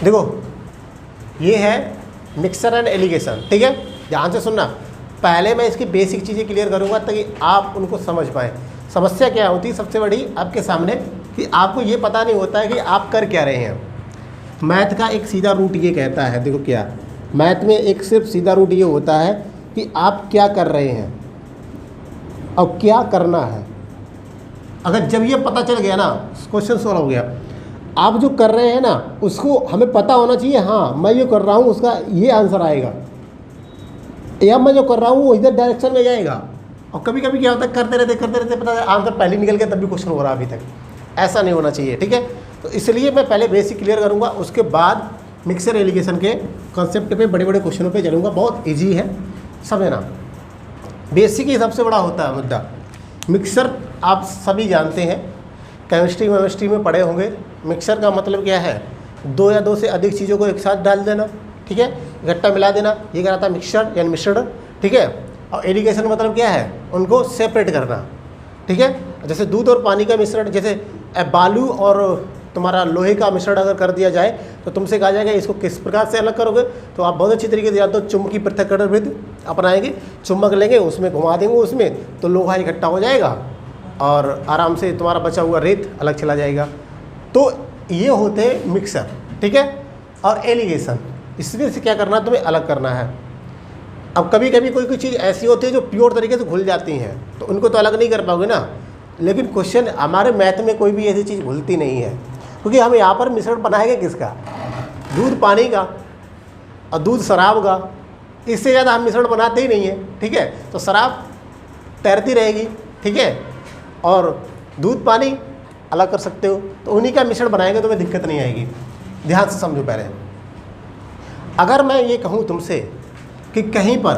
देखो ये है मिक्सर एंड एलिगेशन, ठीक है। ध्यान से सुनना, पहले मैं इसकी बेसिक चीज़ें क्लियर करूँगा ताकि आप उनको समझ पाएँ। समस्या क्या होती है सबसे बड़ी आपके सामने कि आपको ये पता नहीं होता है कि आप कर क्या रहे हैं। मैथ का एक सीधा रूट ये कहता है, देखो क्या मैथ में एक सिर्फ सीधा रूट ये होता है कि आप क्या कर रहे हैं और क्या करना है। अगर जब ये पता चल गया ना, क्वेश्चन सॉल्व हो गया। आप जो कर रहे हैं ना उसको हमें पता होना चाहिए, हाँ मैं ये कर रहा हूँ उसका ये आंसर आएगा, या मैं जो कर रहा हूँ वो इधर डायरेक्शन में जाएगा। और कभी कभी क्या होता है करते रहते पता है आंसर पहले निकल गया तब भी क्वेश्चन हो रहा है अभी तक। ऐसा नहीं होना चाहिए, ठीक है। तो इसलिए मैं पहले बेसिक क्लियर करूँगा, उसके बाद मिक्सर एलिगेशन के कॉन्सेप्ट पे बड़े बड़े क्वेश्चनों पे चलूँगा। बहुत ईजी है समझना, बेसिक ही सबसे बड़ा होता है मुद्दा। मिक्सर आप सभी जानते हैं, केमिस्ट्री में पढ़े होंगे। मिक्सर का मतलब क्या है, दो या दो से अधिक चीज़ों को एक साथ डाल देना, ठीक है, इकट्ठा मिला देना, ये कहलाता है मिक्सचर यानी मिश्रण, ठीक है। और एलिगेशन मतलब क्या है, उनको सेपरेट करना, ठीक है। जैसे दूध और पानी का मिश्रण, जैसे बालू और तुम्हारा लोहे का मिश्रण अगर कर दिया जाए तो तुमसे कहा जाएगा इसको किस प्रकार से अलग करोगे, तो आप बहुत अच्छी तरीके से या तो चुंबकीय पृथक्करण विधि अपनाएंगे, चुम्बक लेंगे उसमें घुमा देंगे, उसमें तो लोहा इकट्ठा हो जाएगा और आराम से तुम्हारा बचा हुआ रेत अलग चला जाएगा। तो ये होते हैं मिक्सर, ठीक है। और एलिगेशन, इसमें से क्या करना तुम्हें अलग करना है। अब कभी कभी कोई चीज़ ऐसी होती है जो प्योर तरीके से घुल जाती हैं तो उनको तो अलग नहीं कर पाओगे ना। लेकिन क्वेश्चन हमारे मैथ में कोई भी ऐसी चीज़ घुलती नहीं है, क्योंकि हम यहाँ पर मिश्रण बनाएंगे किसका, दूध पानी का और दूध शराब का। इससे ज़्यादा हम मिश्रण बनाते ही नहीं हैं, ठीक है। तो शराब तैरती रहेगी, ठीक है, और दूध पानी अलग कर सकते हो, तो उन्हीं का मिश्रण बनाएंगे तो तुम्हें दिक्कत नहीं आएगी। ध्यान से समझो पहले। अगर मैं ये कहूँ तुमसे कि कहीं पर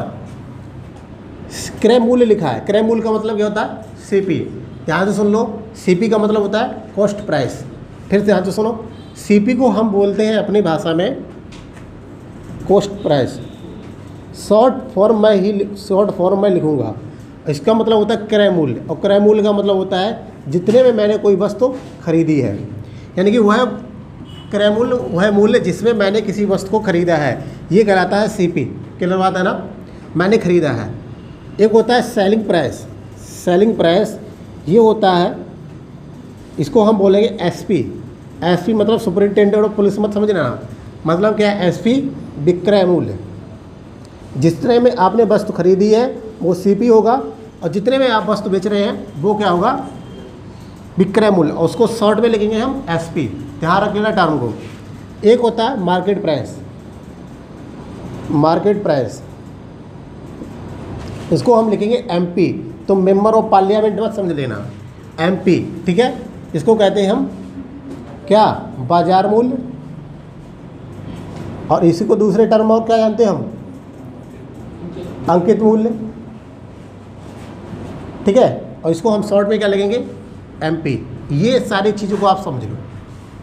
क्रय मूल्य लिखा है, क्रय मूल्य का मतलब क्या होता है, सीपी। ध्यान से सुन लो, सीपी का मतलब होता है कॉस्ट प्राइस। फिर से ध्यान से सुनो, सीपी को हम बोलते हैं अपनी भाषा में कॉस्ट प्राइस। शॉर्ट फॉर्म में लिखूंगा, इसका मतलब होता है क्रय मूल्य। और क्रय मूल्य का मतलब होता है जितने में मैंने कोई वस्तु खरीदी है, यानी कि वह क्रय मूल्य वह मूल्य जिसमें मैंने किसी वस्तु को खरीदा है, ये कहलाता है सीपी। क्लियर बात है ना, मैंने खरीदा है। एक होता है सेलिंग प्राइस। सेलिंग प्राइस ये होता है, इसको हम बोलेंगे एसपी। एसपी मतलब सुपरिटेंडेंट ऑफ पुलिस, मत समझना, मतलब क्या है एसपी, विक्रय मूल्य। जितने में आपने वस्तु खरीदी है वो सीपी होगा, और जितने में आप वस्तु बेच रहे हैं वो क्या होगा, विक्रय मूल्य। और उसको शॉर्ट में लिखेंगे हम एसपी। ध्यान रख लेना टर्म को। एक होता है मार्केट प्राइस। मार्केट प्राइस इसको हम लिखेंगे एमपी। तो मेंबर ऑफ पार्लियामेंट मत समझ लेना, एमपी, ठीक है। इसको कहते हैं हम क्या, बाजार मूल्य। और इसी को दूसरे टर्म और क्या जानते हैं हम, अंकित मूल्य, ठीक है। और इसको हम शॉर्ट में क्या लगेंगे, एमपी। ये सारी चीज़ों को आप समझ लो।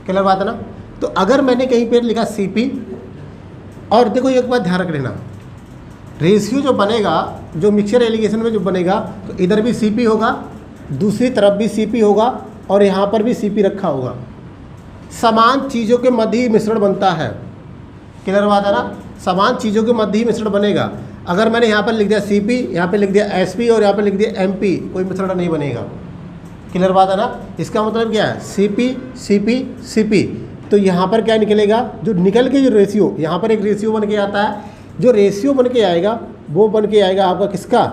क्लियर बात है ना। तो अगर मैंने कहीं पे लिखा सीपी, और देखो एक बात ध्यान रख लेना, रेशियो जो बनेगा, जो मिक्सचर एलिगेशन में जो बनेगा, तो इधर भी सीपी होगा, दूसरी तरफ भी सीपी होगा, और यहाँ पर भी सीपी रखा होगा। समान चीज़ों के मध्य ही मिश्रण बनता है। क्लियर बात है ना, समान चीज़ों के मध्य ही मिश्रण बनेगा। अगर मैंने यहाँ पर लिख दिया सीपी, यहाँ पे लिख दिया एसपी और यहाँ पे लिख दिया एमपी, कोई मिश्रण नहीं बनेगा। क्लियर बात है ना। इसका मतलब क्या है, सीपी सीपी सीपी। तो यहाँ पर क्या निकलेगा, जो निकल के जो रेशियो, यहाँ पर एक रेशियो बन के आता है, जो रेशियो बन के आएगा वो बन के आएगा आपका किसका,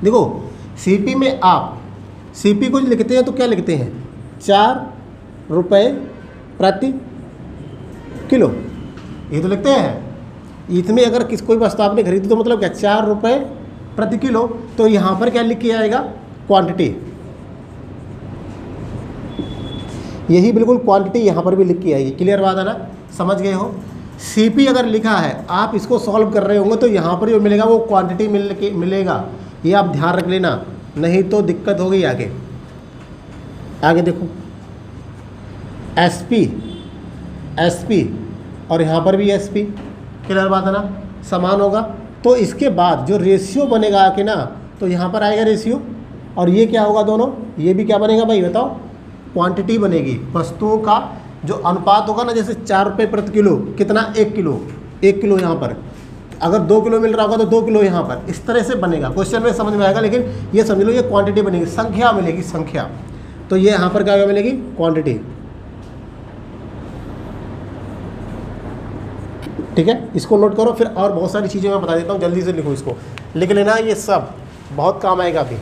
देखो सीपी में आप सीपी को लिखते हैं तो क्या लिखते हैं, 4 रुपये प्रति किलो, ये तो लिखते हैं। इसमें अगर कोई वस्तु आपने खरीदी तो मतलब क्या, 4 रुपये प्रति किलो। तो यहाँ पर क्या लिख के आएगा, क्वांटिटी। यही बिल्कुल क्वांटिटी यहाँ पर भी लिख के आएगी। क्लियर बात है ना, समझ गए हो। सीपी अगर लिखा है, आप इसको सॉल्व कर रहे होंगे तो यहाँ पर जो मिलेगा वो क्वांटिटी मिलेगा। ये आप ध्यान रख लेना, नहीं तो दिक्कत होगी आगे। आगे देखो, एसपी एसपी और यहाँ पर भी एसपी। क्लियर बात है ना, समान होगा। तो इसके बाद जो रेशियो बनेगा आके ना, तो यहाँ पर आएगा रेशियो, और ये क्या होगा दोनों, ये भी क्या बनेगा भाई बताओ, क्वांटिटी बनेगी। वस्तुओं का जो अनुपात होगा ना, जैसे 4 रुपये प्रति किलो, कितना 1 किलो, 1 किलो यहाँ पर, अगर 2 किलो मिल रहा होगा तो 2 किलो यहाँ पर, इस तरह से बनेगा। क्वेश्चन में समझ में आएगा, लेकिन ये समझ लो ये क्वांटिटी बनेगी, संख्या मिलेगी, संख्या। तो ये यहाँ पर क्या मिलेगी, क्वांटिटी। ठीक है, इसको नोट करो। फिर और बहुत सारी चीज़ें मैं बता देता हूँ, जल्दी से लिखो, इसको लिख लेना, ये सब बहुत काम आएगा अभी।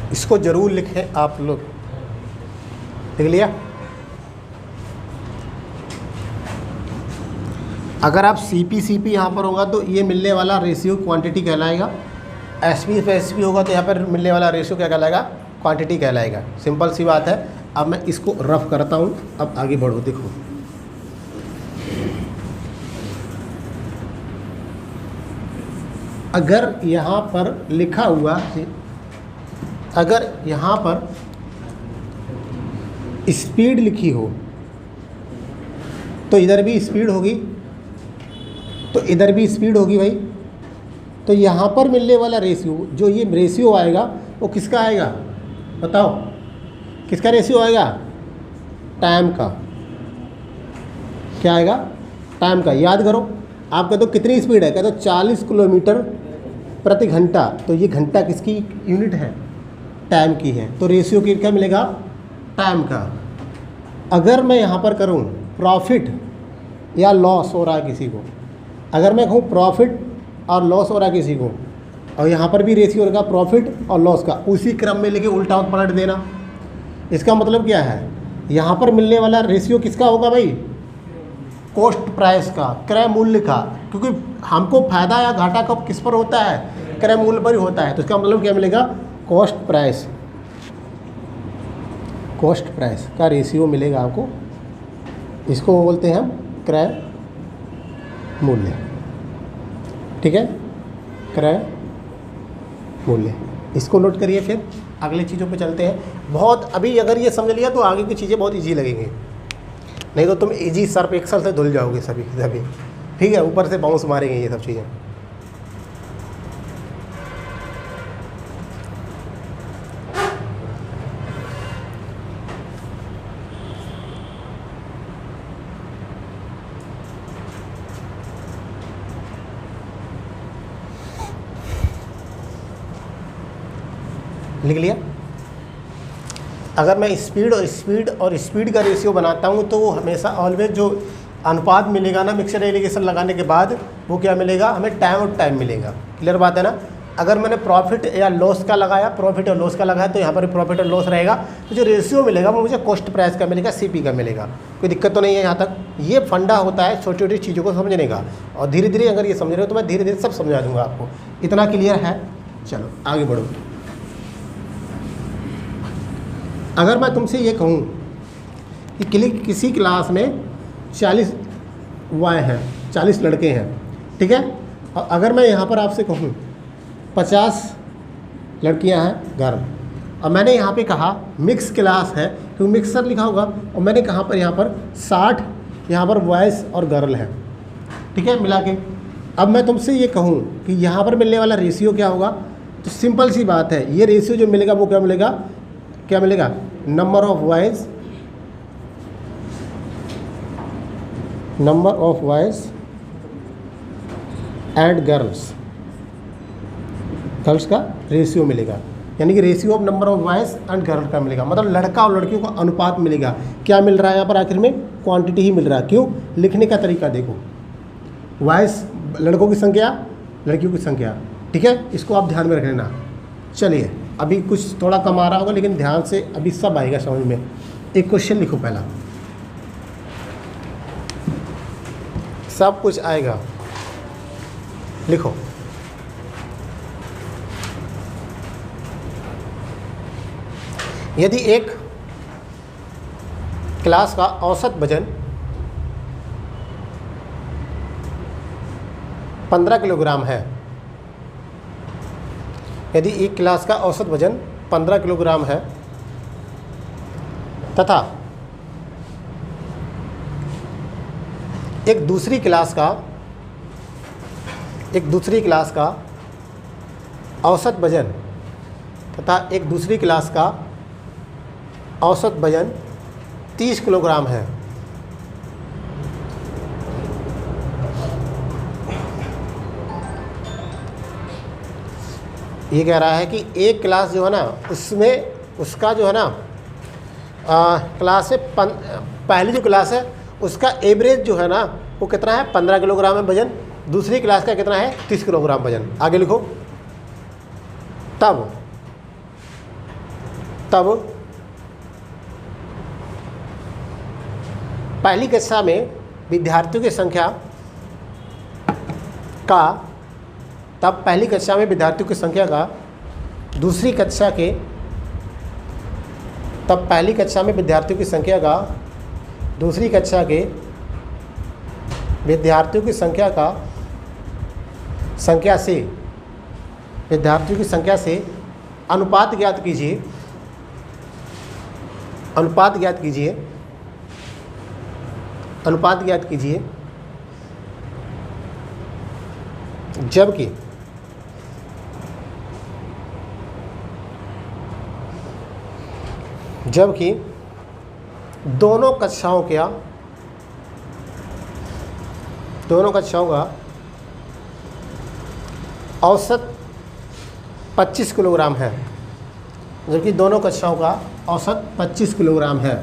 इसको जरूर लिखें आप लोग, लिख लिया। अगर आप CP यहाँ पर होगा तो ये मिलने वाला रेशियो क्वांटिटी कहलाएगा, SP पे SP होगा तो यहाँ पर मिलने वाला रेशियो क्या कहलाएगा, क्वांटिटी कहलाएगा। सिंपल सी बात है। अब मैं इसको रफ करता हूँ, अब आगे बढ़ो। देखो अगर यहाँ पर लिखा हुआ, अगर यहाँ पर स्पीड लिखी हो तो इधर भी स्पीड होगी, तो इधर भी स्पीड होगी भाई। तो यहाँ पर मिलने वाला रेशियो, जो ये रेशियो आएगा वो किसका आएगा, बताओ किसका रेशियो आएगा, टाइम का। क्या आएगा, टाइम का। याद करो, आप कहते हो कितनी स्पीड है, कहते हो 40 किलोमीटर प्रति घंटा, तो ये घंटा किसकी यूनिट है, टाइम की है। तो रेशियो की क्या मिलेगा, टाइम का। अगर मैं यहाँ पर करूँ प्रॉफिट या लॉस हो रहा है किसी को, अगर मैं कहूँ प्रॉफिट और लॉस हो रहा है किसी को, और यहाँ पर भी रेशियो रहेगा प्रॉफिट और लॉस का, उसी क्रम में लेके उल्टा पलट देना। इसका मतलब क्या है, यहाँ पर मिलने वाला रेशियो किसका होगा भाई, कॉस्ट प्राइस का, क्रय मूल्य का, क्योंकि हमको फायदा या घाटा कब किस पर होता है, क्रय मूल्य पर ही होता है। तो इसका मतलब क्या मिलेगा, कॉस्ट प्राइस, कॉस्ट प्राइस का रेशियो मिलेगा आपको। इसको बोलते हैं हम क्रय मूल्य। ठीक है, क्रय मूल्य, इसको नोट करिए। फिर अगले चीज़ों पे चलते हैं। बहुत अभी अगर ये समझ लिया तो आगे की चीज़ें बहुत इजी लगेंगी, नहीं तो तुम इजी सर्फ एक्सल से धुल जाओगे सभी सभी। ठीक है, ऊपर से बाउंस मारेंगे ये सब चीज़ें। लिख लिया। अगर मैं स्पीड का रेशियो बनाता हूँ तो वो हमेशा ऑलवेज जो अनुपात मिलेगा ना मिक्सर एलिगेशन लगाने के बाद, वो क्या मिलेगा हमें, टाइम और टाइम मिलेगा। क्लियर बात है ना। अगर मैंने प्रॉफिट या लॉस का लगाया, प्रॉफिट और लॉस का लगाया, तो यहाँ पर प्रॉफिट और लॉस रहेगा। तो जो रेशियो मिलेगा वो मुझे कॉस्ट प्राइस का मिलेगा, CP का मिलेगा। कोई दिक्कत तो नहीं है यहाँ तक। ये फंडा होता है छोटी छोटी चीज़ों को समझने का, और धीरे धीरे अगर ये समझ रहे हो तो मैं धीरे धीरे सब समझा दूँगा आपको। इतना क्लियर है, चलो आगे बढ़ो। अगर मैं तुमसे ये कहूँ कि किसी क्लास में 40 वाय हैं, 40 लड़के हैं, ठीक है, और अगर मैं यहाँ पर आपसे कहूँ 50 लड़कियाँ हैं गर्ल, और मैंने यहाँ पे कहा मिक्स क्लास है क्योंकि मिक्सर लिखा होगा, और मैंने कहाँ पर यहाँ पर 60 यहाँ पर बॉयज़ और गर्ल है, ठीक है, मिला के। अब मैं तुमसे ये कहूँ कि यहाँ पर मिलने वाला रेशियो क्या होगा, तो सिंपल सी बात है, ये रेशियो जो मिलेगा वो क्या मिलेगा, क्या मिलेगा, number of boys and girls का रेशियो मिलेगा। यानी कि ratio of number of boys and girl का मिलेगा, मतलब लड़का और लड़कियों का अनुपात मिलेगा। क्या मिल रहा है यहाँ पर आखिर में, क्वांटिटी ही मिल रहा है। क्यों, लिखने का तरीका देखो, बॉयज़ लड़कों की संख्या, लड़कियों की संख्या, ठीक है, इसको आप ध्यान में रख लेना। चलिए अभी कुछ थोड़ा कम आ रहा होगा, लेकिन ध्यान से अभी सब आएगा समझ में। एक क्वेश्चन लिखो पहला, सब कुछ आएगा, लिखो। यदि एक क्लास का औसत वजन 15 किलोग्राम है, यदि एक क्लास का औसत वजन 15 किलोग्राम है तथा एक दूसरी क्लास का औसत वजन तथा एक दूसरी क्लास का औसत वजन 30 किलोग्राम है, ये कह रहा है कि एक क्लास जो है ना उसमें उसका जो है ना क्लास से पहली जो क्लास है उसका एवरेज जो है ना वो कितना है 15 किलोग्राम है वजन, दूसरी क्लास का कितना है 30 किलोग्राम वजन। आगे लिखो। तब पहली कक्षा में विद्यार्थियों की संख्या का दूसरी कक्षा के विद्यार्थियों की संख्या से अनुपात ज्ञात कीजिए जबकि दोनों कक्षाओं का औसत 25 किलोग्राम है, जबकि दोनों कक्षाओं का औसत 25 किलोग्राम है।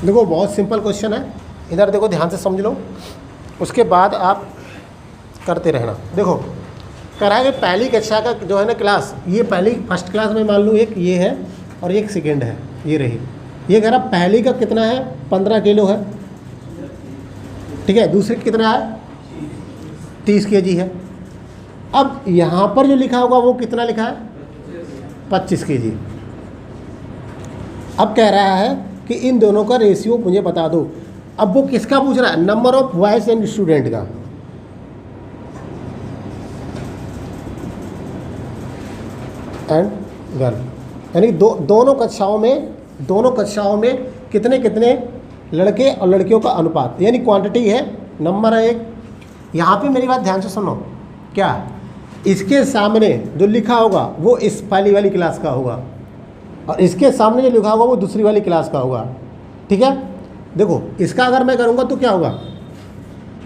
देखो बहुत सिंपल क्वेश्चन है, इधर देखो ध्यान से समझ लो, उसके बाद आप करते रहना। देखो कह रहा है कि पहली कक्षा का जो है ना क्लास, ये पहली फर्स्ट क्लास में मान लूँ एक ये है और एक सेकेंड है, ये रही। ये कह रहा पहली का कितना है 15 किलो है, ठीक है, दूसरे का कितना है 30 kg है। अब यहाँ पर जो लिखा होगा वो कितना लिखा है 25 kg। अब कह रहा है कि इन दोनों का रेशियो मुझे बता दो। अब वो किसका पूछ रहा है, number of boys and student का। एंड गर्ल, यानी दोनों कक्षाओं में कितने कितने लड़के और लड़कियों का अनुपात, यानी क्वांटिटी है, नंबर है एक। यहाँ पे मेरी बात ध्यान से सुनो, क्या इसके सामने जो लिखा होगा वो इस पहली वाली क्लास का होगा और इसके सामने जो लिखा होगा वो दूसरी वाली क्लास का होगा, ठीक है। देखो इसका अगर मैं करूँगा तो क्या होगा,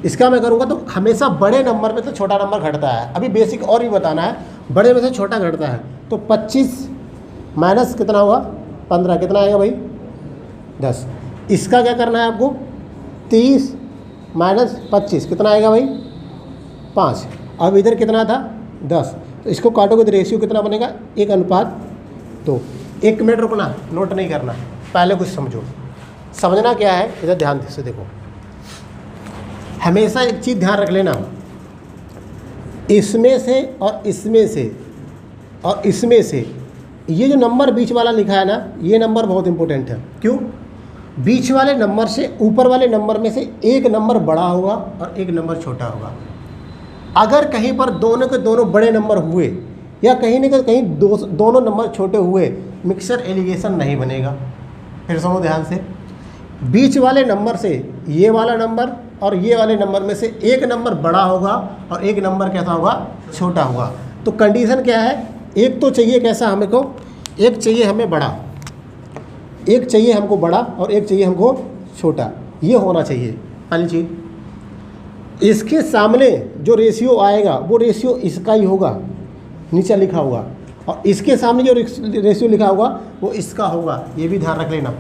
इसका मैं करूँगा तो हमेशा बड़े नंबर में से छोटा नंबर घटता है। अभी बेसिक और भी बताना है, बड़े में से छोटा घटता है। तो 25 माइनस कितना होगा 15, कितना आएगा भाई 10। इसका क्या करना है आपको, 30 माइनस 25 कितना आएगा भाई 5। अब इधर कितना था 10, तो इसको काटोगे तो रेशियो कितना बनेगा 1:2। 1 मिनट रुकना, नोट नहीं करना, पहले कुछ समझो। समझना क्या है इधर ध्यान से देखो। हमेशा एक चीज़ ध्यान रख लेना, इसमें से और इसमें से और इसमें से ये जो नंबर बीच वाला लिखा है ना, ये नंबर बहुत इंपॉर्टेंट है। क्यों, बीच वाले नंबर से ऊपर वाले नंबर में से एक नंबर बड़ा होगा और एक नंबर छोटा होगा। अगर कहीं पर दोनों के दोनों बड़े नंबर हुए या कहीं न कहीं दोनों नंबर छोटे हुए, मिक्सर एलिगेशन नहीं बनेगा। फिर सुनो ध्यान से, बीच वाले नंबर से ये वाला नंबर और ये वाले नंबर में से एक नंबर बड़ा होगा और एक नंबर कैसा होगा छोटा होगा। तो कंडीशन क्या है, एक तो चाहिए कैसा हमें को, एक चाहिए हमें बड़ा, एक चाहिए हमको बड़ा और एक चाहिए हमको छोटा, ये होना चाहिए पहली चीज़। इसके सामने जो रेशियो आएगा वो रेशियो इसका ही होगा, नीचे लिखा होगा, और इसके सामने जो रेशियो लिखा होगा वो इसका होगा, ये भी ध्यान रख लेना।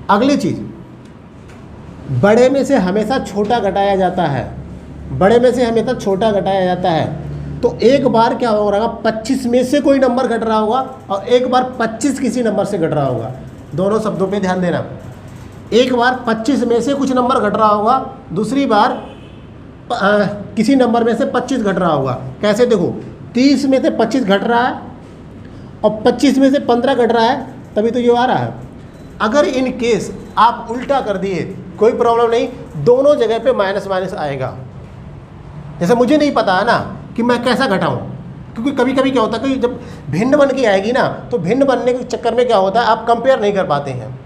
अगली चीज़, बड़े में से हमेशा छोटा घटाया जाता है, बड़े में से हमेशा छोटा घटाया जाता है। तो एक बार क्या हो रहा होगा, 25 में से कोई नंबर घट रहा होगा और एक बार 25 किसी नंबर से घट रहा होगा। दोनों शब्दों पे ध्यान देना। एक बार 25 में से कुछ नंबर घट रहा होगा, दूसरी बार किसी नंबर में से 25 घट रहा होगा। कैसे देखो, 30 में से 25 घट रहा है और 25 में से 15 घट रहा है, तभी तो ये आ रहा है। अगर इन केस आप उल्टा कर दिए कोई प्रॉब्लम नहीं, दोनों जगह पे माइनस माइनस आएगा। जैसे मुझे नहीं पता है ना कि मैं कैसा घटाऊं, क्योंकि कभी कभी क्या होता है कि जब भिन्न बन के आएगी ना, तो भिन्न बनने के चक्कर में क्या होता है, आप कंपेयर नहीं कर पाते हैं,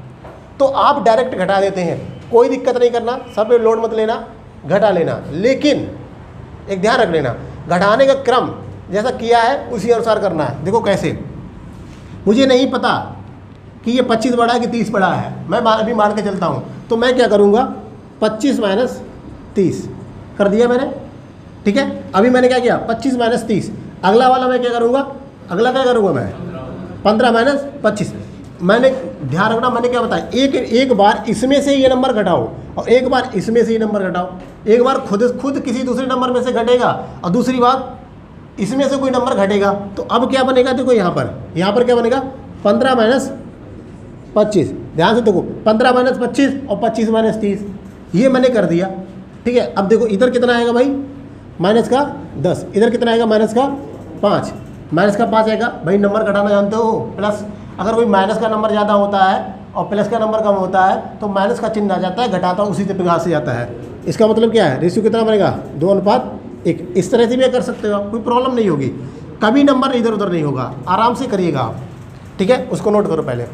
तो आप डायरेक्ट घटा देते हैं। कोई दिक्कत नहीं करना, सब पे लोड मत लेना, घटा लेना। लेकिन एक ध्यान रख लेना, घटाने का क्रम जैसा किया है उसी अनुसार करना है। देखो कैसे, मुझे नहीं पता कि ये 25 बड़ा है कि 30 बड़ा है, मैं अभी मान के चलता हूँ, तो मैं क्या करूँगा, 25 माइनस 30 कर दिया मैंने, ठीक है। अभी मैंने क्या किया, 25 माइनस 30। अगला वाला मैं क्या करूँगा, अगला क्या करूँगा मैं, 15 माइनस 25। मैंने ध्यान रखना, मैंने क्या बताया, एक बार इसमें से ये नंबर घटाओ और एक बार इसमें से ये नंबर घटाओ। एक बार खुद किसी दूसरे नंबर में से घटेगा और दूसरी बार इसमें से कोई नंबर घटेगा। तो अब क्या बनेगा, देखो यहाँ पर क्या बनेगा, 15 माइनस 25। ध्यान से देखो, 15 माइनस 25 और 25 माइनस 30, ये मैंने कर दिया, ठीक है। अब देखो इधर कितना आएगा भाई, माइनस का 10, इधर कितना आएगा, माइनस का 5, माइनस का 5 आएगा। भाई नंबर घटाना जानते हो, प्लस अगर कोई माइनस का नंबर ज़्यादा होता है और प्लस का नंबर कम होता है तो माइनस का चिन्ह आ जाता है, घटाता उसी प्रकार से जाता है। इसका मतलब क्या है, रेशियो कितना बनेगा, 2:1। इस तरह से भी कर सकते हो, कोई प्रॉब्लम नहीं होगी, कभी नंबर इधर उधर नहीं होगा, आराम से करिएगा आप, ठीक है। उसको नोट करो पहले।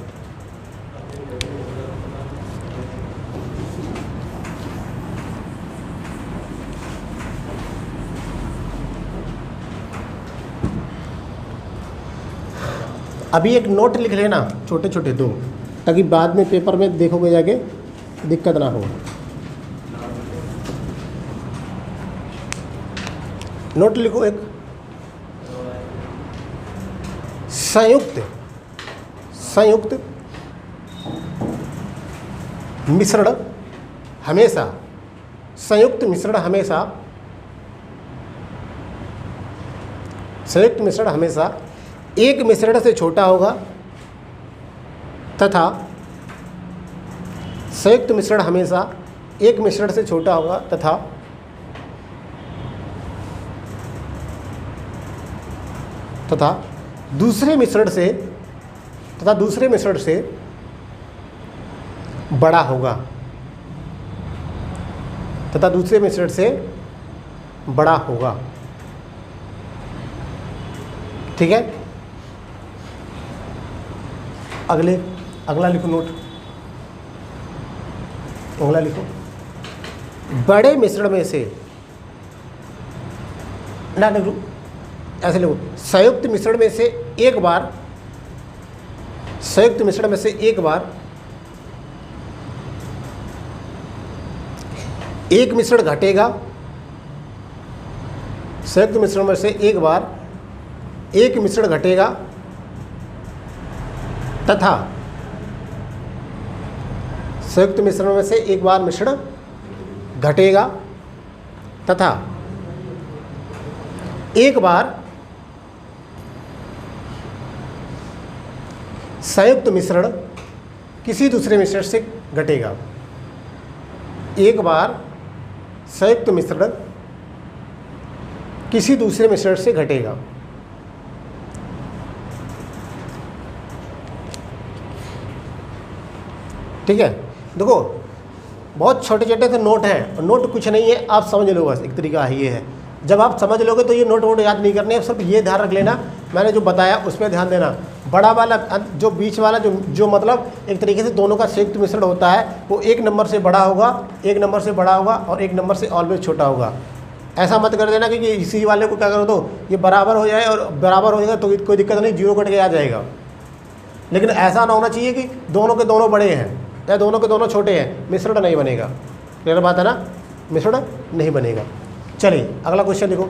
अभी एक नोट लिख लेना, छोटे छोटे 2, ताकि बाद में पेपर में देखोगे जाके दिक्कत ना हो। नोट लिखो एक, संयुक्त मिश्रण हमेशा, संयुक्त मिश्रण हमेशा एक मिश्रण से छोटा होगा तथा संयुक्त मिश्रण हमेशा एक मिश्रण से छोटा होगा तथा दूसरे मिश्रण से बड़ा होगा, ठीक है। अगला लिखो नोट, अगला लिखो, बड़े मिश्रण में से ना लिखो, ऐसे लिखो, संयुक्त मिश्रण में से एक बार एक मिश्रण घटेगा, संयुक्त मिश्रण में से एक बार एक मिश्रण घटेगा तथा संयुक्त मिश्रण में से एक बार मिश्रण घटेगा तथा एक बार संयुक्त मिश्रण किसी दूसरे मिश्रण से घटेगा, एक बार संयुक्त मिश्रण किसी दूसरे मिश्रण से घटेगा। ठीक है, देखो बहुत छोटे छोटे से नोट हैं, नोट कुछ नहीं है, आप समझ लो, बस एक तरीका ये है। जब आप समझ लोगे तो ये नोट याद नहीं करने, सिर्फ ये ध्यान रख लेना, मैंने जो बताया उस पर ध्यान देना। बड़ा वाला जो बीच वाला जो मतलब एक तरीके से दोनों का संयुक्त मिश्रण होता है, वो एक नंबर से बड़ा होगा, एक नंबर से बड़ा होगा और एक नंबर से ऑलवेज छोटा होगा। ऐसा मत कर देना कि इसी वाले को क्या करो तो ये बराबर हो जाए, और बराबर हो जाएगा तो कोई दिक्कत नहीं, जीरो कट के आ जाएगा। लेकिन ऐसा ना होना चाहिए कि दोनों के दोनों बड़े हैं या दोनों के दोनों छोटे हैं, मिश्रण नहीं बनेगा। क्लियर बात है ना, मिश्रण नहीं बनेगा। चलिए अगला क्वेश्चन लिखो।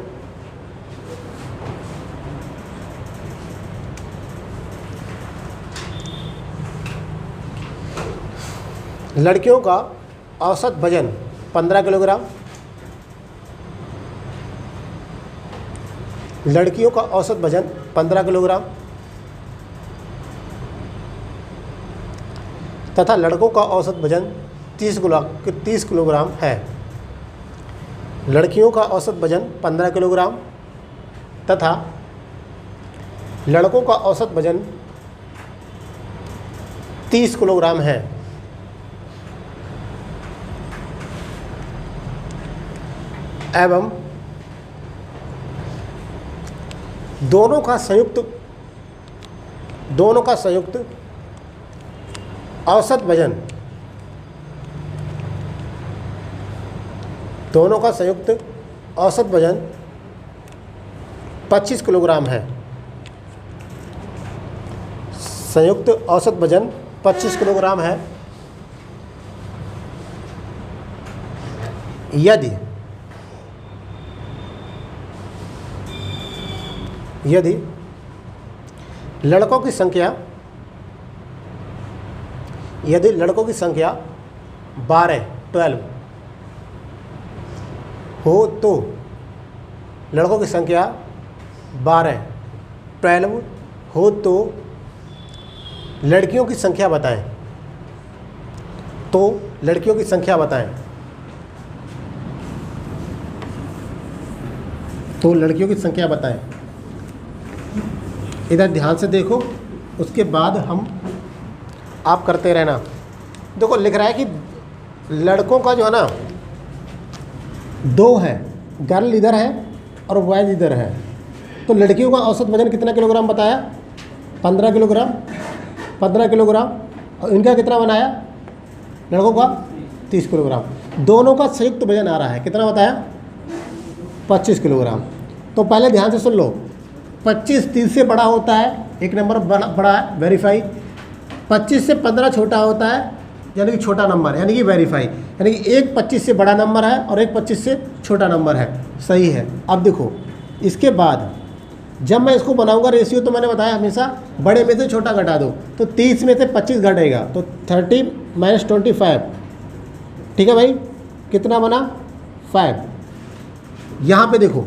लड़कियों का औसत वजन 15 किलोग्राम, लड़कियों का औसत वजन 15 किलोग्राम तथा लड़कों का औसत वजन 30 किलोग्राम है। लड़कियों का औसत वजन 15 किलोग्राम तथा लड़कों का औसत वजन 30 किलोग्राम है। एवं दोनों का संयुक्त औसत वजन 25 किलोग्राम है। संयुक्त औसत वजन 25 किलोग्राम है। यदि लड़कों की संख्या 12 हो तो लड़कों की संख्या 12 हो तो लड़कियों की संख्या बताएं। इधर ध्यान से देखो, उसके बाद आप करते रहना। देखो लिख रहा है कि लड़कों का जो है ना 2 है, गर्ल इधर है और बॉयज इधर है, तो लड़कियों का औसत वजन कितना किलोग्राम बताया? 15 किलोग्राम। और इनका कितना बनाया? लड़कों का 30 किलोग्राम। दोनों का संयुक्त वजन आ रहा है, कितना बताया? 25 किलोग्राम। तो पहले ध्यान से सुन लो, 25 30 से बड़ा होता है, एक नंबर बड़ा है, वेरीफाई। 25 से 15 छोटा होता है, यानी कि छोटा नंबर, यानी कि वेरीफाई। यानी कि एक 25 से बड़ा नंबर है और एक 25 से छोटा नंबर है, सही है। अब देखो इसके बाद जब मैं इसको बनाऊंगा रेशियो, तो मैंने बताया हमेशा बड़े में से छोटा घटा दो, तो 30 में से 25 घटेगा, तो 30 - 25, ठीक है भाई, कितना बना? 5। यहाँ पे देखो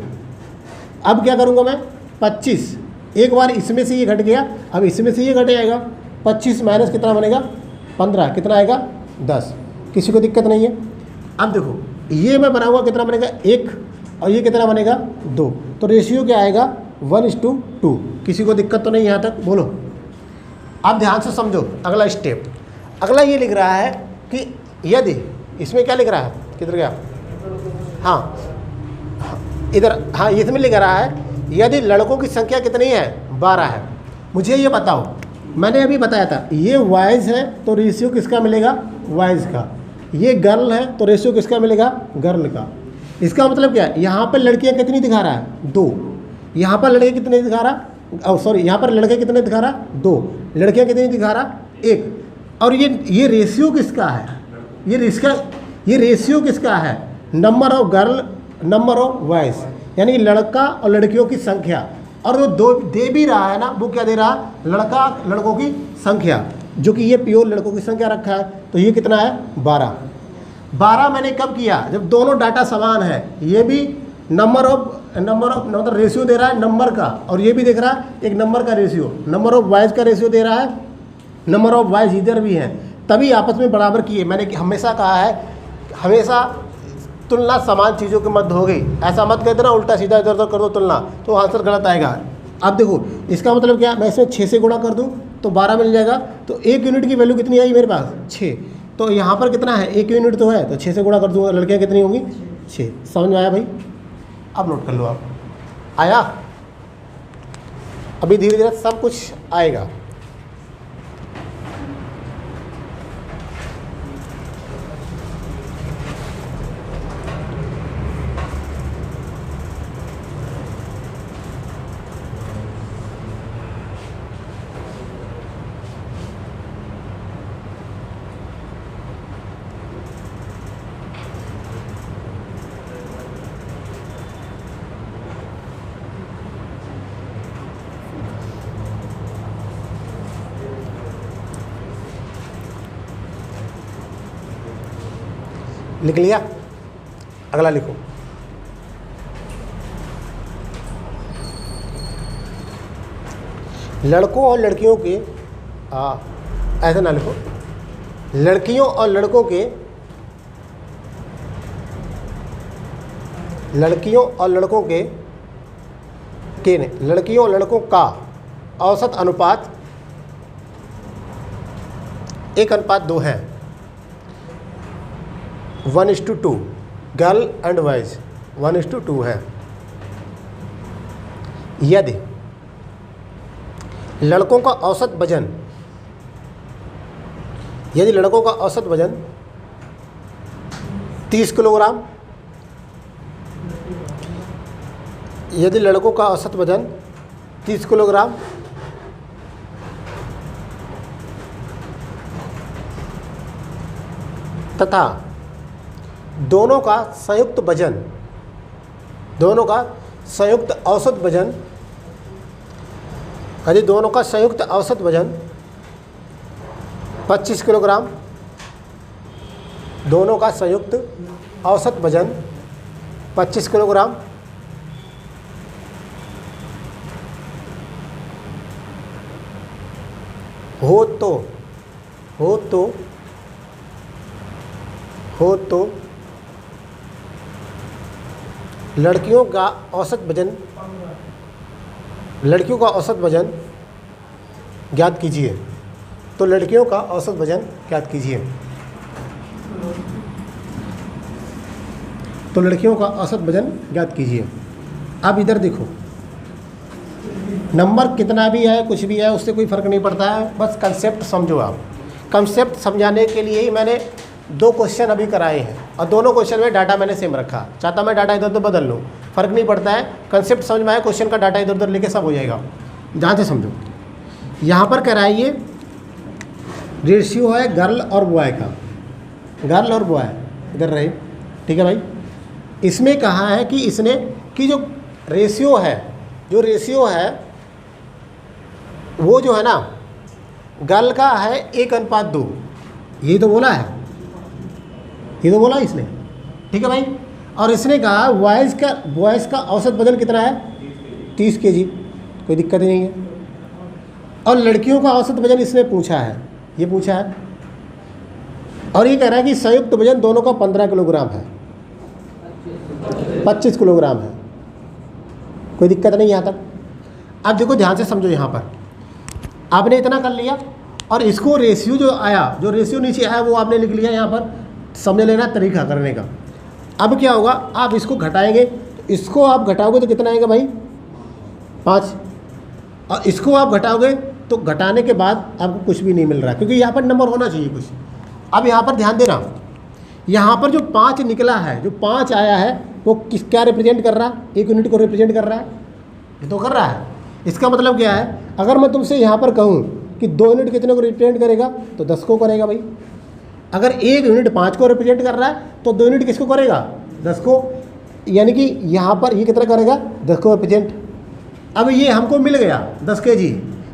अब क्या करूँगा मैं? 25, एक बार इसमें से ये घट गया, अब इसमें से ये घट जाएगा। 25 माइनस कितना बनेगा? 15, कितना आएगा? 10। किसी को दिक्कत नहीं है। अब देखो ये मैं बनाऊंगा, कितना बनेगा? 1, और ये कितना बनेगा? 2। तो रेशियो क्या आएगा? 1:2। किसी को दिक्कत तो नहीं यहाँ तक? बोलो। अब ध्यान से समझो अगला स्टेप। अगला ये लिख रहा है कि यदि, इसमें क्या लिख रहा है? किधर गया? हाँ इधर, हाँ इसमें लिख रहा है यदि लड़कों की संख्या कितनी है? 12 है। मुझे ये बताओ, मैंने अभी बताया था ये बॉयज़ है तो रेशियो किसका मिलेगा? बॉयज़ का। ये गर्ल है तो रेशियो किसका मिलेगा? गर्ल का। इसका मतलब क्या है? यहाँ पर लड़कियाँ कितनी दिखा रहा है? 2। यहाँ पर लड़के कितने दिखा रहा? सॉरी, यहाँ पर लड़के कितने दिखा रहा? 2। लड़कियाँ कितनी दिखा रहा? 1। और ये रेशियो किसका है? ये रेशियो किसका है? Number of girl, number of boys, यानी कि लड़का और लड़कियों की संख्या। और जो दो दे भी रहा है ना, वो क्या दे रहा है? लड़कों की संख्या, जो कि ये प्योर लड़कों की संख्या रखा है। तो ये कितना है? 12 मैंने कब किया? जब दोनों डाटा समान है। ये भी नंबर ऑफ मतलब रेशियो दे रहा है नंबर का, और ये भी देख रहा है एक नंबर का रेशियो, नंबर ऑफ बॉयज़ का रेशियो दे रहा है, नंबर ऑफ बॉयज़ इधर भी हैं, तभी आपस में बराबर किए। मैंने हमेशा कहा है, हमेशा तुलना समान चीज़ों की मत होगी। ऐसा मत कहते ना उल्टा सीधा इधर उधर कर दो तुलना, तो आंसर गलत आएगा। अब देखो इसका मतलब क्या? मैं इसमें 6 से गुणा कर दूं तो 12 मिल जाएगा। तो 1 यूनिट की वैल्यू कितनी आई मेरे पास? 6। तो यहाँ पर कितना है? 1 यूनिट तो है, तो 6 से गुणा कर दूंगा। लड़कियाँ कितनी होंगी? 6। समझ में आया भाई? अब नोट कर लो आप। आया? अभी धीरे धीरे सब कुछ आएगा। लिख लिया? अगला लिखो। लड़कों और लड़कियों के ऐसा ना लिखो, लड़कियों और लड़कों के, लड़कियों और लड़कों के नहीं, लड़कियों और लड़कों का औसत अनुपात 1:2 है, 1:2, गर्ल एंड बॉयज 1:2 है। यदि लड़कों का औसत वजन, यदि लड़कों का औसत वजन 30 किलोग्राम, यदि लड़कों का औसत वजन 30 किलोग्राम तथा दोनों का संयुक्त वजन, दोनों का संयुक्त औसत वजन, यदि दोनों का संयुक्त औसत वजन 25 किलोग्राम, दोनों का संयुक्त औसत वजन 25 किलोग्राम हो तो लड़कियों का औसत वजन, लड़कियों का औसत वजन ज्ञात कीजिए। तो लड़कियों का औसत वजन ज्ञात कीजिए। तो लड़कियों का औसत वजन ज्ञात कीजिए। अब इधर देखो, नंबर कितना भी है, कुछ भी है, उससे कोई फ़र्क नहीं पड़ता है, बस कंसेप्ट समझो आप। कंसेप्ट समझाने के लिए ही मैंने 2 क्वेश्चन अभी कराए हैं और दोनों क्वेश्चन में डाटा मैंने सेम रखा। चाहता मैं डाटा इधर उधर बदल लूँ, फ़र्क नहीं पड़ता है। कंसेप्ट समझ में आया, क्वेश्चन का डाटा इधर उधर लेके सब हो जाएगा। ध्यान से समझो। यहाँ पर कह रहा है ये रेशियो है गर्ल और बॉय का, गर्ल और बॉय इधर रहे, ठीक है भाई। इसमें कहा है कि इसने कि जो रेशियो है, जो रेशियो है वो जो है ना, गर्ल का है 1:2, यही तो बोला है, ये तो बोला इसने, ठीक है भाई। और इसने कहा बॉयज़ का औसत वजन कितना है 30 kg, कोई दिक्कत ही नहीं है। और लड़कियों का औसत वजन इसने पूछा है, ये पूछा है। और ये कह रहा है कि संयुक्त वजन दोनों का 15 किलोग्राम है, 25 किलोग्राम है, कोई दिक्कत नहीं यहाँ तक। अब देखो ध्यान से समझो, यहाँ पर आपने इतना कर लिया और इसको रेशियो जो आया, जो रेशियो नीचे आया वो आपने लिख लिया। यहाँ पर समझ लेना तरीका करने का। अब क्या होगा, आप इसको घटाएंगे, तो इसको आप घटाओगे तो कितना आएगा भाई 5, और इसको आप घटाओगे तो घटाने के बाद आपको कुछ भी नहीं मिल रहा है, क्योंकि यहाँ पर नंबर होना चाहिए कुछ। अब यहाँ पर ध्यान देना, यहाँ पर जो 5 निकला है, जो 5 आया है वो क्या रिप्रेजेंट कर रहा है, 1 यूनिट को रिप्रेजेंट कर रहा है, ये तो कर रहा है। इसका मतलब क्या है, अगर मैं तुमसे यहाँ पर कहूँ कि 2 यूनिट कितने को रिप्रेजेंट करेगा, तो 10 को करेगा भाई। अगर 1 यूनिट 5 को रिप्रेजेंट कर रहा है तो 2 यूनिट किसको करेगा, 10 को। यानी कि यहाँ पर ये कितना करेगा, 10 को रिप्रेजेंट। अब ये हमको मिल गया 10 kg,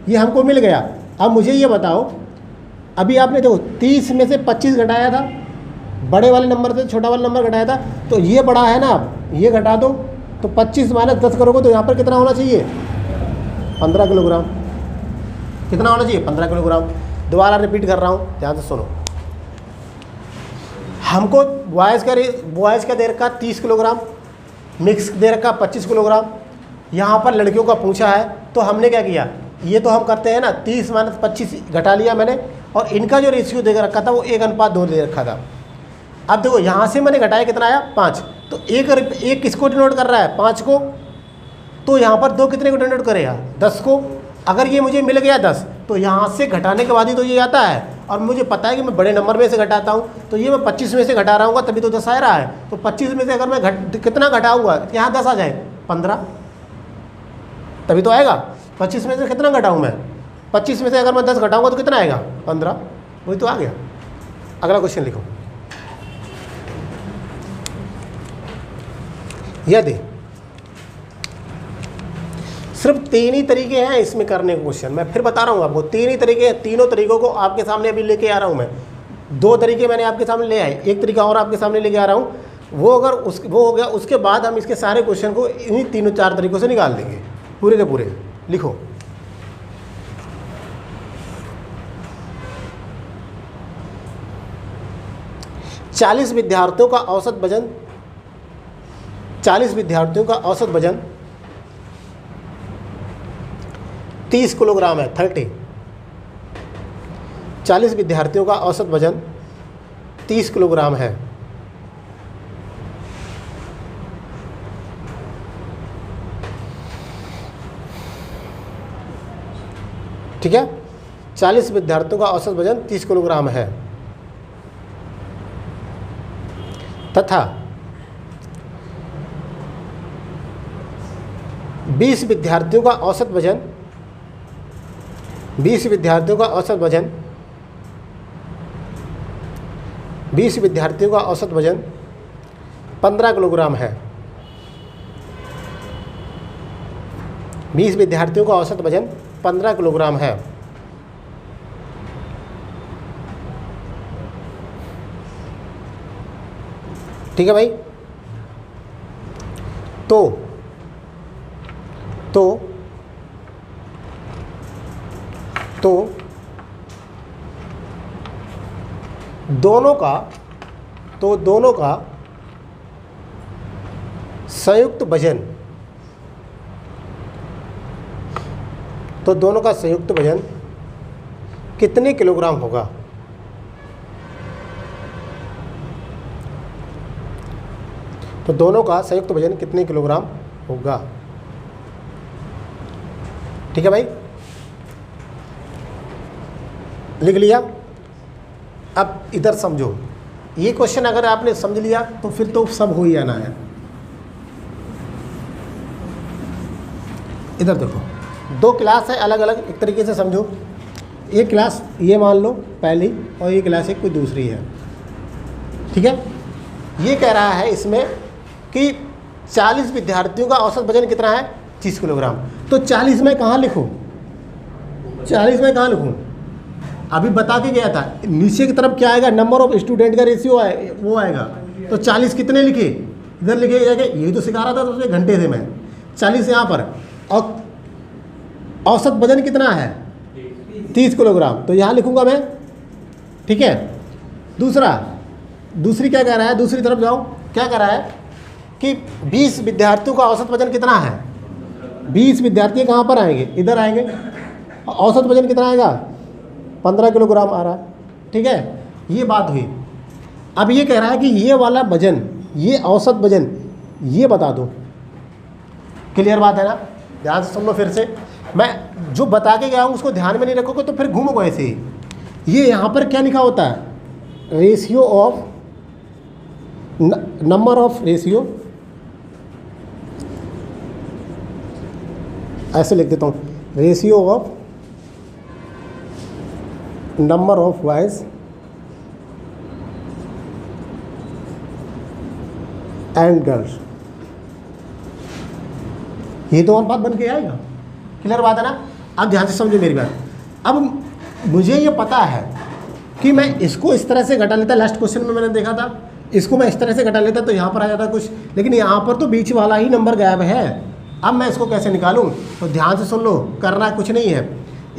ये हमको मिल गया। अब मुझे ये बताओ, अभी आपने देखो 30 में से 25 घटाया था, बड़े वाले नंबर से छोटा वाला नंबर घटाया था, तो ये बड़ा है ना, अब ये घटा दो तो 25 - 10 करोगे तो यहाँ पर कितना होना चाहिए 15 किलोग्राम। कितना होना चाहिए 15 किलोग्राम। दोबारा रिपीट कर रहा हूँ, ध्यान से सुनो। हमको बॉयज़ का दे रखा 30 किलोग्राम, मिक्स दे रखा 25 किलोग्राम। यहाँ पर लड़कियों का पूछा है, तो हमने क्या किया, ये तो हम करते हैं ना, 30 - 25 घटा लिया मैंने, और इनका जो रेशियो दे रखा था वो 1:2 दे रखा था। अब देखो यहाँ से मैंने घटाया, कितना आया 5, तो एक किसको डिनोट कर रहा है 5 को, तो यहाँ पर 2 कितने को डिनोट करेगा 10 को। अगर ये मुझे मिल गया 10, तो यहाँ से घटाने के बाद ही तो ये आता है, और मुझे पता है कि मैं बड़े नंबर में से घटाता हूँ, तो ये मैं 25 में से घटा रहा हूँ तभी तो 10 आ रहा है। तो 25 में से अगर मैं कितना घटाऊँगा, यहाँ 10 आ जाए 15, तभी तो आएगा। 25 में से कितना घटाऊँ मैं, 25 में से अगर मैं 10 घटाऊँगा तो कितना आएगा 15, वही तो आ गया। अगला क्वेश्चन लिखो। यदि सिर्फ 3 ही तरीके हैं इसमें करने के क्वेश्चन, मैं फिर बता रहा हूँ आपको, 3 ही तरीके हैं। तीनों तरीकों को आपके सामने अभी लेके आ रहा हूँ मैं। 2 तरीके मैंने आपके सामने ले आए, एक तरीका और आपके सामने लेके आ रहा हूँ। वो अगर वो हो गया, उसके बाद हम इसके सारे क्वेश्चन को इन्हीं 3-4 तरीकों से निकाल देंगे, पूरे के पूरे। लिखो, 40 विद्यार्थियों का औसत वजन 30 किलोग्राम है। 40 विद्यार्थियों का औसत वजन 30 किलोग्राम है। ठीक है, 40 विद्यार्थियों का औसत वजन 30 किलोग्राम है तथा 20 विद्यार्थियों का औसत वजन 20 विद्यार्थियों का औसत वजन 15 किलोग्राम है। 20 विद्यार्थियों का औसत वजन 15 किलोग्राम है। ठीक है भाई। तो दोनों का संयुक्त वजन कितने किलोग्राम होगा? तो दोनों का संयुक्त वजन कितने किलोग्राम होगा? ठीक है भाई, लिख लिया। अब इधर समझो, ये क्वेश्चन अगर आपने समझ लिया तो फिर तो सब हो ही आना है। इधर देखो, 2 क्लास है अलग अलग, एक तरीके से समझो। एक क्लास ये मान लो पहली, और ये क्लास एक कोई दूसरी है। ठीक है, ये कह रहा है इसमें कि 40 विद्यार्थियों का औसत वजन कितना है? 30 किलोग्राम। तो 40 में कहाँ लिखूँ? अभी बता के गया था, नीचे की तरफ क्या आएगा? नंबर ऑफ स्टूडेंट का रेशियो वो आएगा। तो 40 कितने लिखे? इधर लिखे जाके, यही तो सिखा रहा था तो घंटे से मैं। 40 यहाँ पर, और औसत वजन कितना है? 30 किलोग्राम। तो यहाँ लिखूँगा मैं। ठीक है, दूसरी क्या कह रहा है? दूसरी तरफ जाओ, क्या कह रहा है कि 20 विद्यार्थियों का औसत वजन कितना है? 20 विद्यार्थी कहाँ पर आएंगे? इधर आएंगे। औसत वजन कितना आएगा? 15 किलोग्राम आ रहा है। ठीक है, ये बात हुई। अब ये कह रहा है कि ये वाला वजन, ये औसत वजन, ये बता दो। क्लियर बात है ना? ध्यान से सुन लो फिर से। मैं जो बता के गया हूँ उसको ध्यान में नहीं रखोगे तो फिर घूमोगे ऐसे ही। ये यहाँ पर क्या लिखा होता है? Ratio of number of ratio, ऐसे लिख देता हूँ, ratio of number of boys and girls. ये तो और बात बन के आएगा। क्लियर बात है ना? अब ध्यान से समझो मेरी बात। अब मुझे ये पता है कि मैं इसको इस तरह से घटा लेता, लास्ट क्वेश्चन में मैंने देखा था, इसको मैं इस तरह से घटा लेता तो यहाँ पर आ जाता कुछ, लेकिन यहाँ पर तो बीच वाला ही नंबर गायब है। अब मैं इसको कैसे निकालूं? तो ध्यान से सुन लो, करना कुछ नहीं है।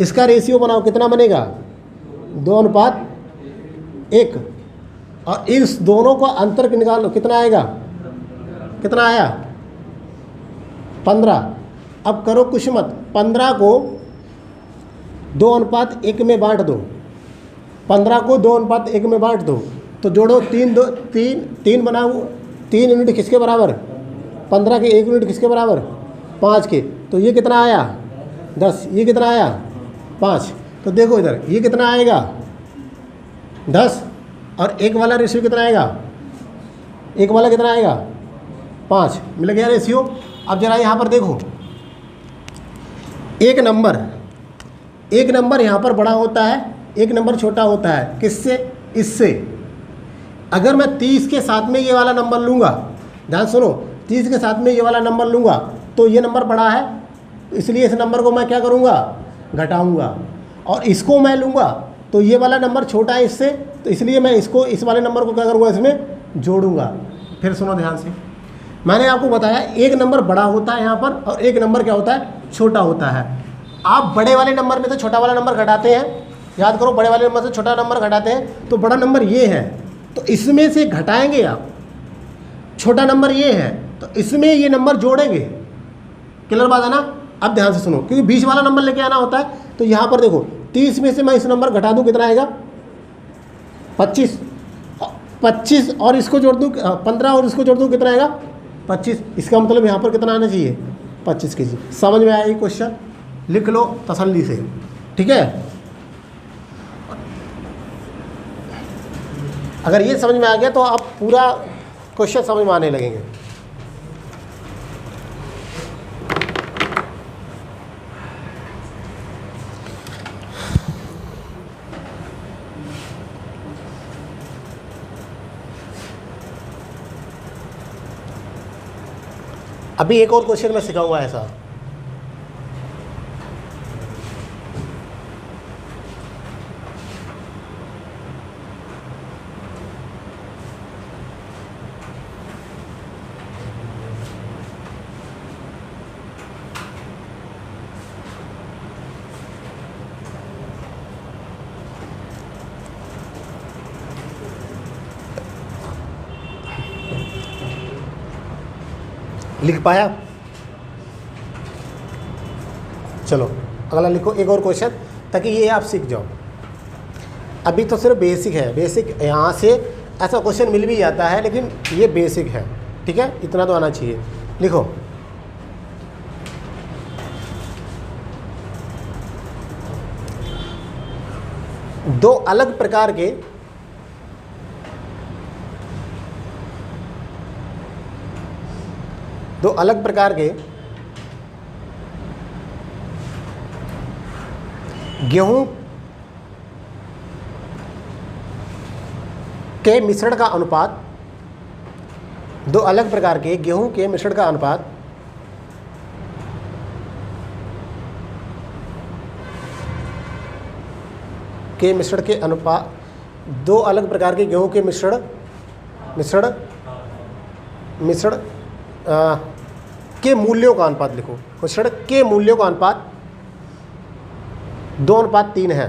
इसका रेशियो बनाओ, कितना बनेगा? 2:1। और इस दोनों को अंतर निकालो, कितना आएगा? कितना आया? 15। अब करो कुछ मत, 15 को 2:1 में बांट दो। 15 को 2:1 में बांट दो तो जोड़ो, 3 बनाओ। 3 यूनिट किसके बराबर? 15 के 1 यूनिट किसके बराबर? 5 के। तो ये कितना आया? 10। ये कितना आया? 5। तो देखो इधर, ये कितना आएगा? 10। और एक वाला रेशियो कितना आएगा? एक वाला कितना आएगा? 5। मिल गया रेशियो। अब जरा यहाँ पर देखो, एक नंबर यहाँ पर बड़ा होता है, एक नंबर छोटा होता है। किससे? इससे। अगर मैं 30 के साथ में ये वाला नंबर लूँगा, ध्यान सुनो, 30 के साथ में ये वाला नंबर लूँगा तो ये नंबर बड़ा है, इसलिए इस नंबर को मैं क्या करूँगा? घटाऊँगा। और इसको मैं लूँगा तो ये वाला नंबर छोटा है इससे, तो इसलिए मैं इसको, इस वाले नंबर को क्या करूँगा? इसमें जोड़ूँगा। फिर सुनो ध्यान से, मैंने आपको बताया एक नंबर बड़ा होता है यहाँ पर, और एक नंबर क्या होता है? छोटा होता है। आप बड़े वाले नंबर में तो छोटा वाला नंबर घटाते हैं, याद करो, बड़े वाले नंबर से छोटा नंबर घटाते हैं, तो बड़ा नंबर ये है, तो इसमें से घटाएंगे आप, छोटा नंबर ये है तो इसमें ये नंबर जोड़ेंगे। क्लियर बात है ना। अब ध्यान से सुनो, क्योंकि बीच वाला नंबर लेके आना होता है। तो यहाँ पर देखो 30 में से मैं इस नंबर घटा दूँ, कितना आएगा 25, 25 और इसको जोड़ दूँ 15 और इसको जोड़ दूँ, कितना आएगा 25। इसका मतलब यहाँ पर कितना आना चाहिए 25 के जी। समझ में आया ये क्वेश्चन, लिख लो तसल्ली से, ठीक है। अगर ये समझ में आ गया तो आप पूरा क्वेश्चन समझ में आने लगेंगे। अभी एक और क्वेश्चन मैं सिखाऊंगा ऐसा। लिख पाया? चलो अगला लिखो एक और क्वेश्चन, ताकि ये आप सीख जाओ। अभी तो सिर्फ बेसिक है, बेसिक यहाँ से ऐसा क्वेश्चन मिल भी जाता है, लेकिन ये बेसिक है, ठीक है, इतना तो आना चाहिए। लिखो दो अलग प्रकार के गेहूं के मिश्रण का अनुपात, दो अलग प्रकार के गेहूं के मिश्रण का अनुपात दो अलग प्रकार के गेहूं के मिश्रण के मूल्यों का अनुपात लिखो। मिश्रण के मूल्यों का अनुपात 2:3 है।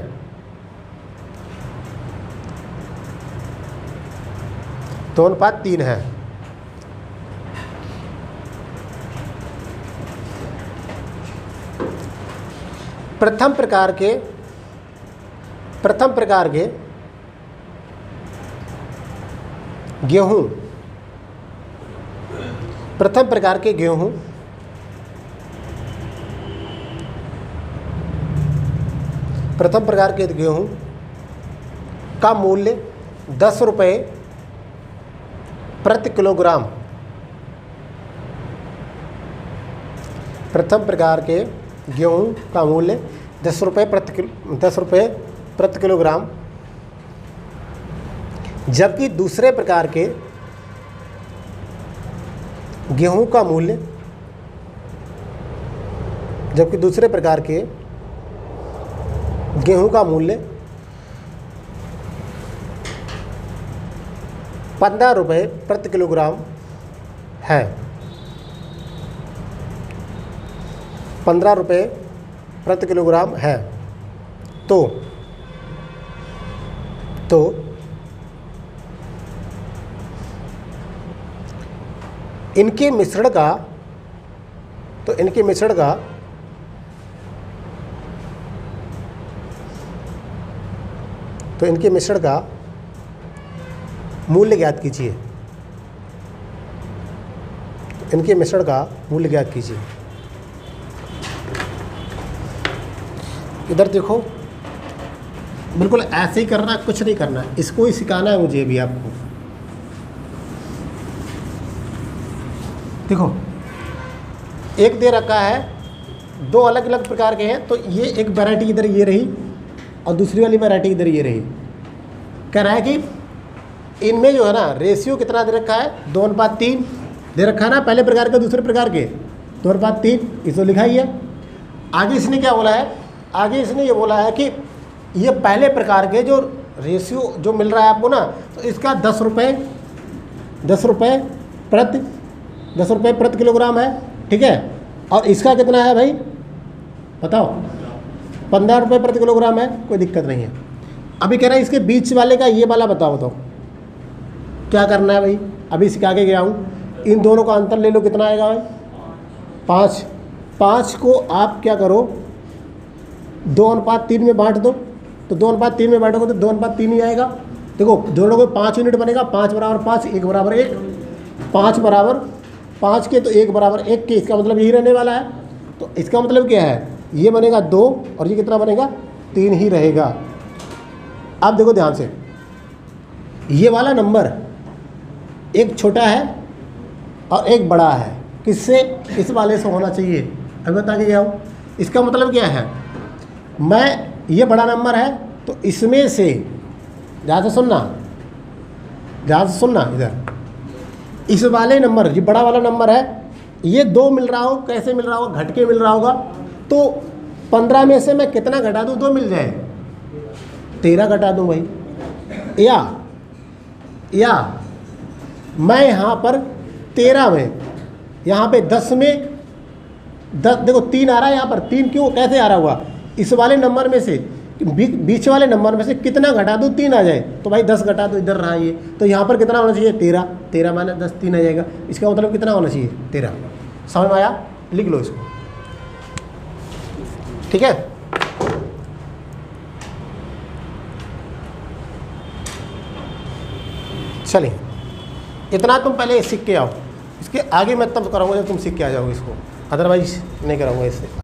प्रथम प्रकार के गेहूं का मूल्य 10 रुपये प्रति किलोग्राम। प्रथम प्रकार के गेहूं का मूल्य 10 रुपये प्रति किलोग्राम, जबकि दूसरे प्रकार के गेहूं का मूल्य 15 रुपये प्रति किलोग्राम है। 15 रुपये प्रति किलोग्राम है। तो इनके मिश्रण का मूल्य ज्ञात कीजिए। इधर देखो, बिल्कुल ऐसे ही करना, कुछ नहीं करना, इसको ही सिखाना है मुझे भी आपको। देखो एक दे रखा है, दो अलग अलग प्रकार के हैं, तो ये एक वैरायटी इधर ये रही और दूसरी वाली वैरायटी इधर ये रही। कह रहा है कि इनमें जो है ना रेशियो कितना दे रखा है, 2:3 दे रखा है ना, पहले प्रकार के दूसरे प्रकार के 2:3, इसको लिखा ही है। आगे इसने क्या बोला है, आगे इसने ये बोला है कि ये पहले प्रकार के जो रेशियो जो मिल रहा है आपको ना, तो इसका 10 रुपये प्रति किलोग्राम है, ठीक है। और इसका कितना है भाई बताओ, 15 रुपये प्रति किलोग्राम है, कोई दिक्कत नहीं है। अभी कह रहा है इसके बीच वाले का ये वाला बताओ। क्या करना है भाई, अभी सिखा के गया हूँ। इन दोनों का अंतर ले लो, कितना आएगा भाई 5। 5 को आप क्या करो 2:3 में बांट दो, तो 2:3 में बांटोगे तो 2:3 ही आएगा। देखो दोनों को 5 यूनिट बनेगा, 5 बराबर 5, 1 बराबर 1, 5 बराबर 5 के तो 1 बराबर 1 के, इसका मतलब यही रहने वाला है। तो इसका मतलब क्या है, ये बनेगा 2 और ये कितना बनेगा 3 ही रहेगा। अब देखो ध्यान से, ये वाला नंबर एक छोटा है और एक बड़ा है, किससे, इस वाले से होना चाहिए। अभी बता के गया हूँ। इसका मतलब क्या है, मैं ये बड़ा नंबर है तो इसमें से, ध्यान से सुनना, ध्यान से सुनना इधर, इस वाले नंबर, ये बड़ा वाला नंबर है, ये 2 मिल रहा हो, कैसे मिल रहा होगा, घट के मिल रहा होगा। तो 15 में से मैं कितना घटा दूँ 2 मिल जाए, 13 घटा दूँ भाई। या मैं यहाँ पर 13 में, यहाँ पे 10 में 10, देखो 3 आ रहा है यहाँ पर, 3 क्यों कैसे आ रहा होगा, इस वाले नंबर में से, बीच वाले नंबर में से कितना घटा दूँ 3 आ जाए, तो भाई 10 घटा दो, इधर रहा ये, तो यहाँ पर कितना होना चाहिए 13, 13 माने 10, 3 आ जाएगा। इसका मतलब कितना होना चाहिए 13। समझ में आया, लिख लो इसको, ठीक है। चलिए इतना तुम पहले सीख के आओ, इसके आगे मैं तब कराऊंगा जब तुम सीख के आ जाओगे इसको, अदरवाइज नहीं कराऊंगा इससे।